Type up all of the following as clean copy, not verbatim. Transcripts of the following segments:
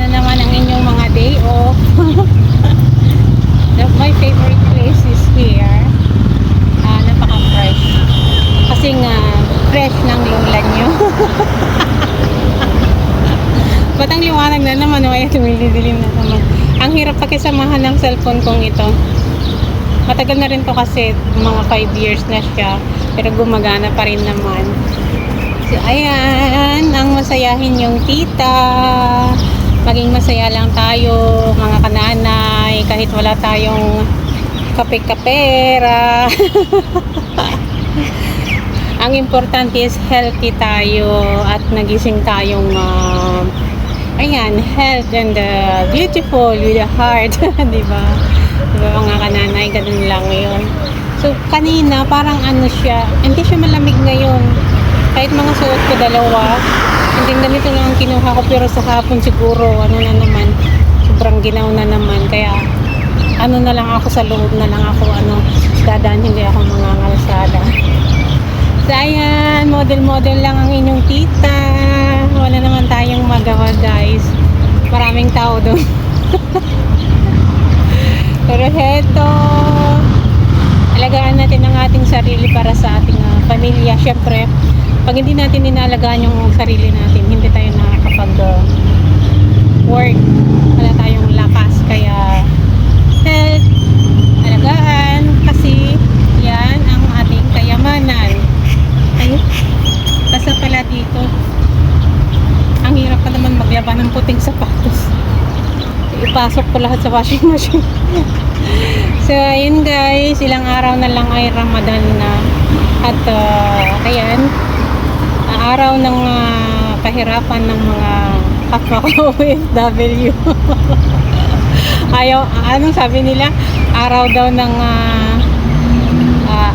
na naman ang inyong mga day off. My favorite place is here. Napaka-fresh. Kasi nga, fresh ng lola nyo. Batang liwanag na naman, ay tumilidilim na naman. Ang hirap pakisamahan ng cellphone kong ito. Matagal na rin to kasi, mga 5 years na siya, pero gumagana pa rin naman. So, ayan, ang masayahin yung tita. Maging masaya lang tayo, mga kananay, kahit wala tayong kape-kapera. Ang importante is healthy tayo at nagising tayong ayan, health and beautiful with a heart. Diba? Diba mga kananay, ganun lang yun. So kanina parang ano siya, hindi siya malamig ngayon. Kahit mga suot ko dalawa, hindi ganito lang ang kinuha ko, pero sa hapon siguro ano na naman, sobrang ginaw na naman. Kaya ano na lang ako, sa loob na lang ako dadaan, hindi ako mangangalsada. So ayan, model-model lang ang inyong tita. Wala naman tayong magawa guys. Maraming tao doon. Pero heto, alagaan natin ang ating sarili para sa ating pamilya. Syempre, pag hindi natin inalagaan yung sarili natin, hindi tayo nakakapag work. Wala tayong lakas. Kaya health, alagaan, kasi yan ang ating kayamanan. Ay, basta pala dito. Ang hirap pa naman maglaba ng puting sapatos. Ipasok ko lahat sa washing machine. So ayun guys, ilang araw na lang ay Ramadan na. At ayan, ang araw ng kahirapan ng mga kapwa ko OFW. Ayaw, anong sabi nila? Araw daw ng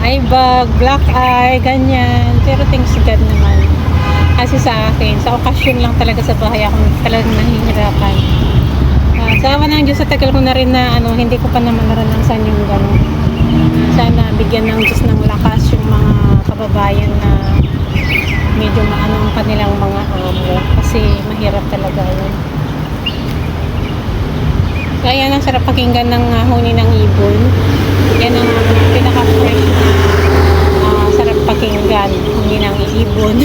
eye bag, black eye, ganyan. Pero thanks God naman. Kasi sa akin, sa okasyon lang talaga sa bahay ako talagang nahihirapan. Sa awa ng Diyos, sa tagal ko na rin na hindi ko pa naman naranasan yung gano'n. Sana bigyan ng Diyos ng lakas yung mga kababayan na medyo maano ang kanilang mga amo. Kasi mahirap talaga yun. Kaya ang sarap pakinggan ng huni ng ibon. Yan ang pinaka-fresh na sarap pakinggan, huni ng ibon.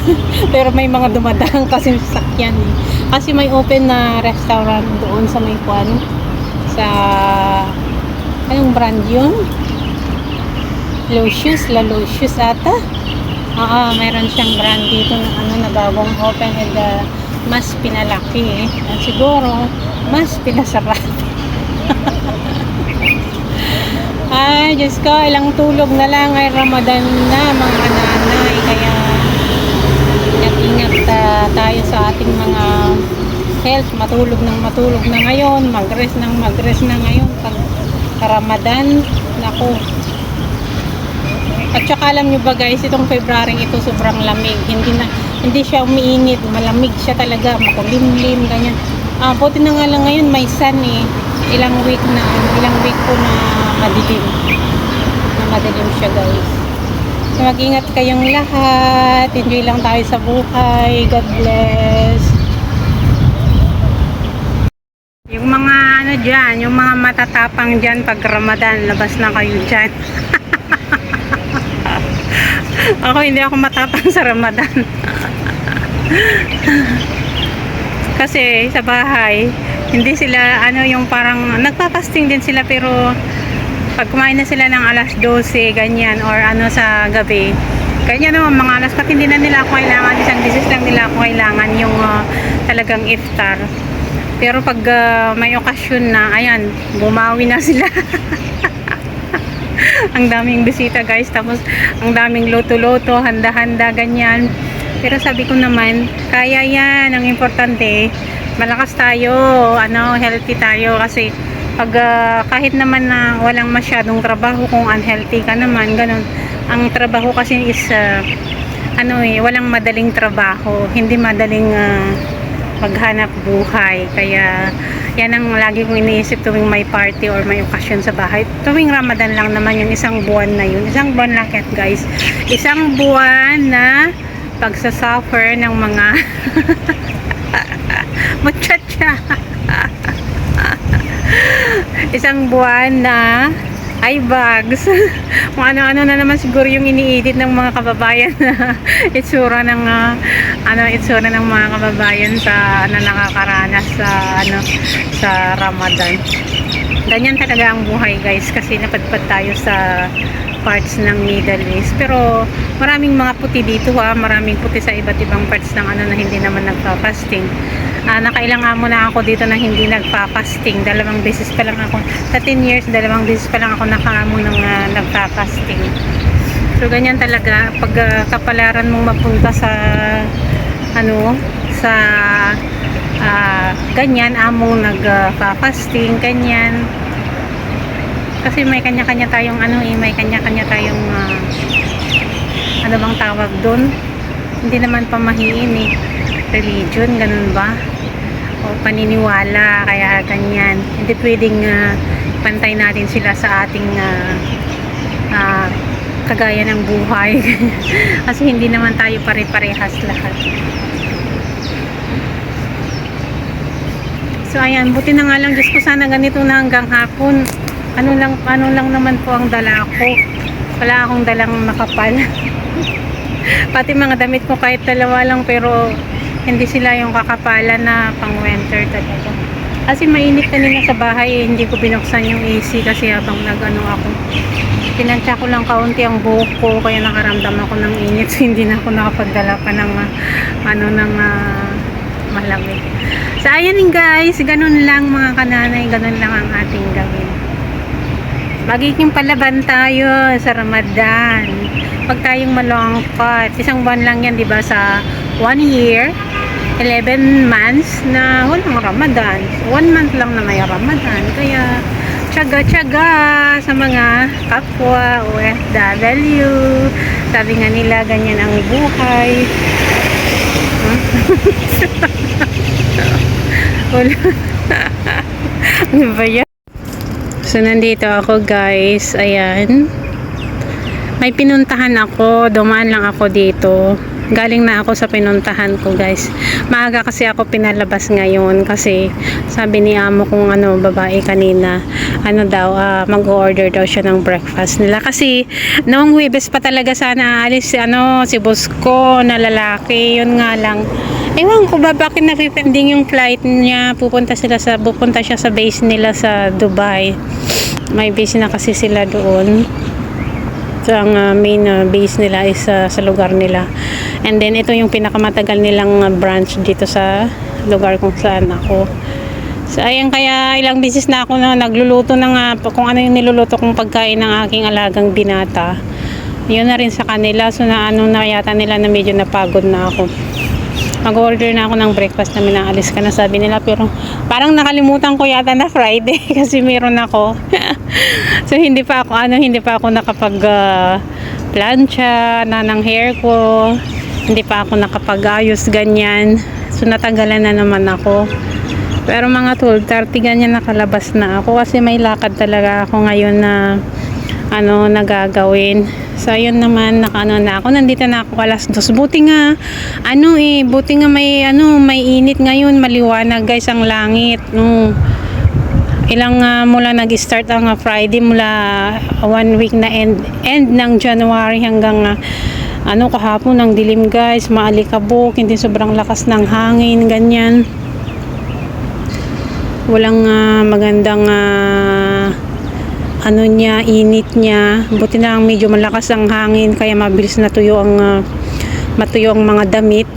Pero may mga dumadaan kasi sasakyan eh. Kasi may open na restaurant doon sa may kwan. Sa anong brand yun? Locious, La Locious ata. Mayroon siyang brand dito na na bagong open and mas pinalaki eh. At siguro mas pinasarap. Ay, Diyos ko, ilang tulog na lang ay Ramadan na mga kananay. Kaya ingat tayo sa ating mga health. Matulog na ngayon, mag-rest na ngayon pag Ramadan. Naku. At saka alam nyo ba guys, itong February ito sobrang lamig. Hindi siya umiinit, malamig siya talaga, makulimlim, ganyan. Buti na nga lang ngayon may sun eh. Ilang week po na madilim siya guys. So mag-ingat kayong lahat. Enjoy lang tayo sa buhay. God bless. Yung mga dyan, yung mga matatapang dyan pag Ramadan, labas na kayo dyan. Ako hindi ako matapang sa Ramadan. Kasi sa bahay, hindi sila yung parang nagpapasting din sila, pero pag kumain na sila ng alas 12 ganyan or sa gabi, ganyan naman mga alas 4, hindi na nila ako kailangan, isang disis lang nila ako kailangan yung talagang iftar. Pero pag may okasyon na, ayan, bumawi na sila. Ang daming bisita guys, tapos ang daming loto-loto, handa-handa, ganyan. Pero sabi ko naman, kaya yan. Ang importante, malakas tayo, healthy tayo. Kasi pag kahit naman na walang masyadong trabaho, kung unhealthy ka naman, ganun. Ang trabaho kasi is walang madaling trabaho, hindi madaling maghanap buhay. Kaya yan ang lagi kong iniisip tuwing may party or may okasyon sa bahay. Tuwing Ramadan lang naman yung isang buwan na yun. Isang buwan lang yan guys. Isang buwan na pagsasuffer ng mga Muchacha. Isang buwan na eye bags. Kung ano-ano na naman siguro yung iniidit ng mga kababayan na itsura ng itsura ng mga kababayan sa nakakaranas sa sa Ramadan. Ganyan talaga ang buhay, guys, kasi napadpad tayo sa parts ng Middle East. Pero maraming mga puti dito, maraming puti sa iba't ibang parts ng na hindi naman nagpa-fasting. Nakailang amo na ako dito na hindi nagpa-fasting. 2 beses pa lang ako sa 10 years, 2 beses pa lang ako nakaamo ng nagpa-fasting. So ganyan talaga pag kapalaran mong mapunta sa sa ganyan among nagpa-fasting, ganyan. Kasi may kanya-kanya tayong may kanya-kanya tayong ano bang tawag doon? Hindi naman pamahiin religion, ganun ba? O paniniwala, kaya ganyan. Hindi pwedeng pantay natin sila sa ating kagaya ng buhay. Kasi hindi naman tayo pare-parehas lahat. So ayan, buti na nga lang, Diyos ko, sana ganito na hanggang hapon. Ano lang naman po ang dala ko. Wala akong dalang makapal. Pati mga damit ko kahit 2 lang, pero hindi sila yung kakapalan na pang winter talaga. Kasi mainit kanina sa bahay, hindi ko binuksan yung AC kasi habang ako. Pinansya ko lang kaunti ang buhok ko, kaya nakaramdam ako ng init. So, hindi na ako nakapagdala pa ng malamig. So ayan guys, ganun lang mga kananay, ganun lang ang ating gawin. Magiging palaban tayo sa Ramadan. Pag tayong malongkot, 1 buwan lang yan, diba, sa 1 year, 11 months na walang Ramadan. So, 1 month lang na may Ramadan. Kaya, tiyaga-tiyaga sa mga kapwa OFW. Sabi nga nila, ganyan ang buhay. Wala. Ano ba yan? So, nandito ako, guys. Ayan. May pinuntahan ako. Dumaan lang ako dito. Galing na ako sa pinuntahan ko, guys. Maaga kasi ako pinalabas ngayon kasi sabi ni amo kong babae kanina, mag-order daw siya ng breakfast nila. Kasi noong Huwebes pa talaga sana aalis si boss ko na lalaki. Yun nga lang. Ewan ko ba bakit nakipending yung flight niya. Pupunta siya sa base nila sa Dubai. May base na kasi sila doon. So, ang main base nila is sa lugar nila. And then, ito yung pinakamatagal nilang branch dito sa lugar kung saan ako. So, ayan, kaya ilang beses na ako nagluluto ng kung ano yung niluluto kong pagkain ng aking alagang binata. Yun na rin sa kanila. So, na yata nila na medyo napagod na ako. Mag-order na ako ng breakfast na minaalis ka na, sabi nila, pero parang nakalimutan ko yata na Friday kasi meron ako. So hindi pa ako nakapag plancha na ng hair ko, hindi pa ako nakapag-ayos ganyan. So natagalan na naman ako. Pero mga 12:30 ganyan nakalabas na ako kasi may lakad talaga ako ngayon na nagagawin. So ayun naman, na ako, nandito na ako 2:00. Buti nga may init ngayon, maliwanag guys ang langit. Mula nag-start ang Friday, mula 1 week na end ng January hanggang kahapon ang dilim guys, maalikabok, hindi sobrang lakas ng hangin, ganyan. Walang magandang init niya. Buti na lang medyo malakas ang hangin kaya mabilis matuyo ang mga damit.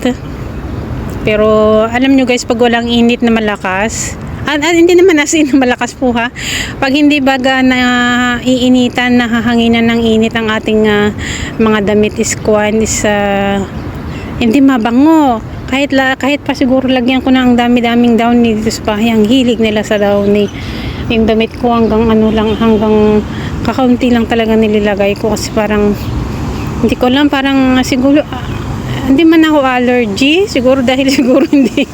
Pero alam nyo guys, pag walang init na malakas, hindi naman as in malakas po pag hindi baga na iinitan, nahahanginan ng init ang ating mga damit is hindi mabango. Kahit pa siguro lagyan ko na ang dami-daming downy dito sa bahay, ang hilig nila sa downy. Yung damit ko hanggang hanggang kakaunti lang talaga nililagay ko kasi parang hindi ko lang, parang siguro hindi man ako allergy, siguro dahil hindi